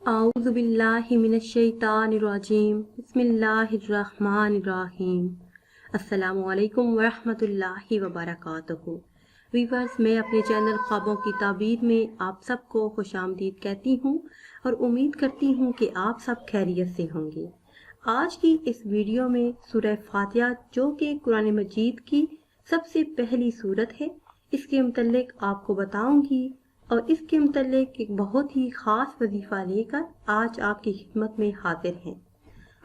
आऊज़ु बिल्लाहि मिनश शैतानिर्रजीम बिस्मिल्लाहिर्रहमानिर्रहीम। अस्सलामु अलैकुम वरहमतुल्लाहि वबरकातुहू। वीवर्स, मैं अपने चैनल ख्वाबों की ताबीर में आप सबको खुशामदीद कहती हूँ और उम्मीद करती हूँ कि आप सब खैरियत से होंगे। आज की इस वीडियो में सूरह फातिहा, जो कि कुरान मजीद की सबसे पहली सूरत है, इसके मुतल्लिक आपको बताऊंगी और इसके मुतल्लिक एक बहुत ही ख़ास वजीफ़ा लेकर आज आपकी खिदमत में हाजिर हैं।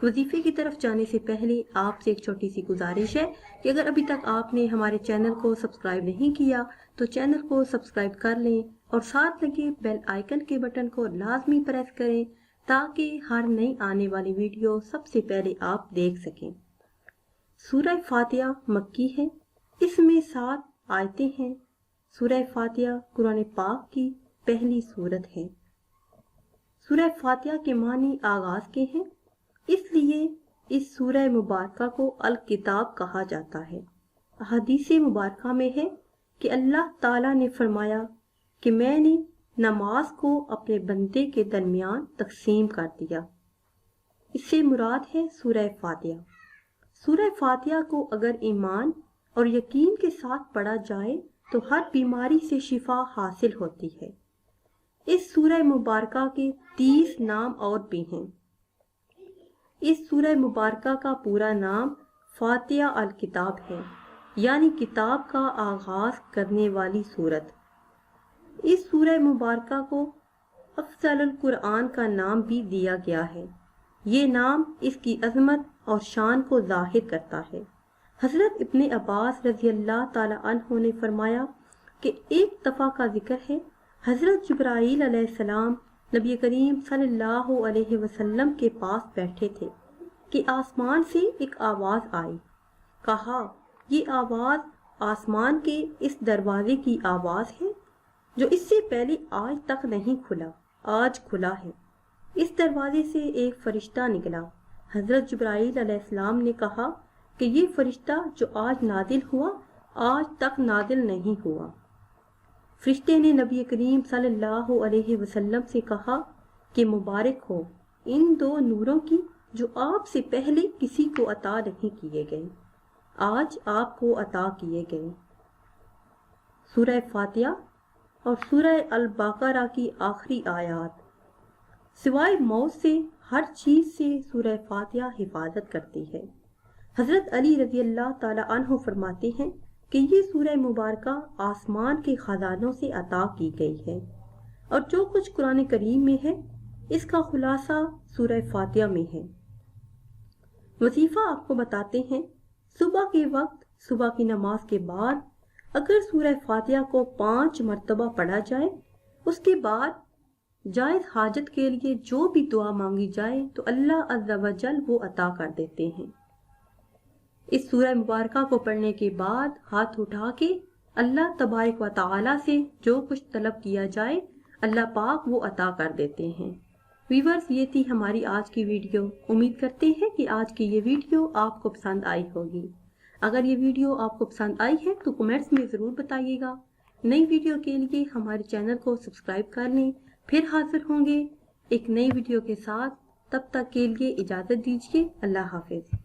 वजीफ़े की तरफ जाने से पहले आपसे एक छोटी सी गुजारिश है कि अगर अभी तक आपने हमारे चैनल को सब्सक्राइब नहीं किया तो चैनल को सब्सक्राइब कर लें और साथ लगे बेल आइकन के बटन को लाजमी प्रेस करें ताकि हर नई आने वाली वीडियो सबसे पहले आप देख सकें। सूरह फातिहा मक्की है, इसमें 7 आयतें हैं। सूरह फातिहा कुरान पाक की पहली सूरत है। सूरह फातिहा के मानी आगाज के हैं, इसलिए इस सूरह मुबारका को अल किताब कहा जाता है। हदीस मुबारका में है कि अल्लाह ताला ने फरमाया कि मैंने नमाज को अपने बंदे के दरमियान तकसीम कर दिया। इससे मुराद है सूरह फातिहा। सूरह फातिहा को अगर ईमान और यकीन के साथ पढ़ा जाए तो हर बीमारी से शिफा हासिल होती है। इस सूरह मुबारका के 30 नाम और भी हैं। इस सूरह मुबारका का पूरा नाम फातिहा अल किताब है, यानी किताब का आगाज करने वाली सूरत। इस सूरह मुबारका को अफजलुल कुरान का नाम भी दिया गया है। ये नाम इसकी अजमत और शान को जाहिर करता है। हजरत इब्ने अब्बास रज़ी अल्लाह ताला अन्हु ने फरमाया कि एक दफ़ा का जिक्र है, हजरत जिब्राईल अलैहिस्सलाम नबी करीम सल्लल्लाहु अलैहि वसल्लम के पास बैठे थे कि आसमान से एक आवाज़ आई। कहा, ये आवाज़ आसमान के इस दरवाजे की आवाज़ है जो इससे पहले आज तक नहीं खुला, आज खुला है। इस दरवाजे से एक फरिश्ता निकला। हजरत जिब्राईल अलैहिस्सलाम ने कहा कि ये फरिश्ता जो आज नादिल हुआ, आज तक नादिल नहीं हुआ। फरिश्ते ने नबी करीम सल्लल्लाहु अलैहि वसल्लम से कहा कि मुबारक हो इन 2 नूरों की जो आपसे पहले किसी को अता नहीं किए गए, आज आपको अता किए गए। सूरह फातिहा और सूरह अल बकरा की आखिरी आयत। सिवाय मौत से हर चीज से सूरह फातिहा हिफाजत करती है। हजरत अली रज़ी अल्लाह ताला अन्हु फरमाते हैं कि ये सूरह मुबारका आसमान के खजानों से अता की गई है और जो कुछ कुरान करीम में है इसका खुलासा सूरह फातिहा में है। वजीफा आपको बताते हैं, सुबह के वक्त सुबह की नमाज के बाद अगर सूरह फातिहा को 5 मरतबा पढ़ा जाए, उसके बाद जायज हाजत के लिए जो भी दुआ मांगी जाए तो अल्लाह अज़्ज़ा व जल वो अता कर देते हैं। इस सूरह मुबारका को पढ़ने के बाद हाथ उठा के अल्लाह तबारक व तआला से जो कुछ तलब किया जाए अल्लाह पाक वो अता कर देते हैं। व्यूअर्स, ये थी हमारी आज की वीडियो। उम्मीद करते हैं कि आज की ये वीडियो आपको पसंद आई होगी। अगर ये वीडियो आपको पसंद आई है तो कमेंट्स में ज़रूर बताइएगा। नई वीडियो के लिए हमारे चैनल को सब्सक्राइब कर लें। फिर हाजिर होंगे एक नई वीडियो के साथ। तब तक के लिए इजाज़त दीजिए। अल्लाह हाफिज़।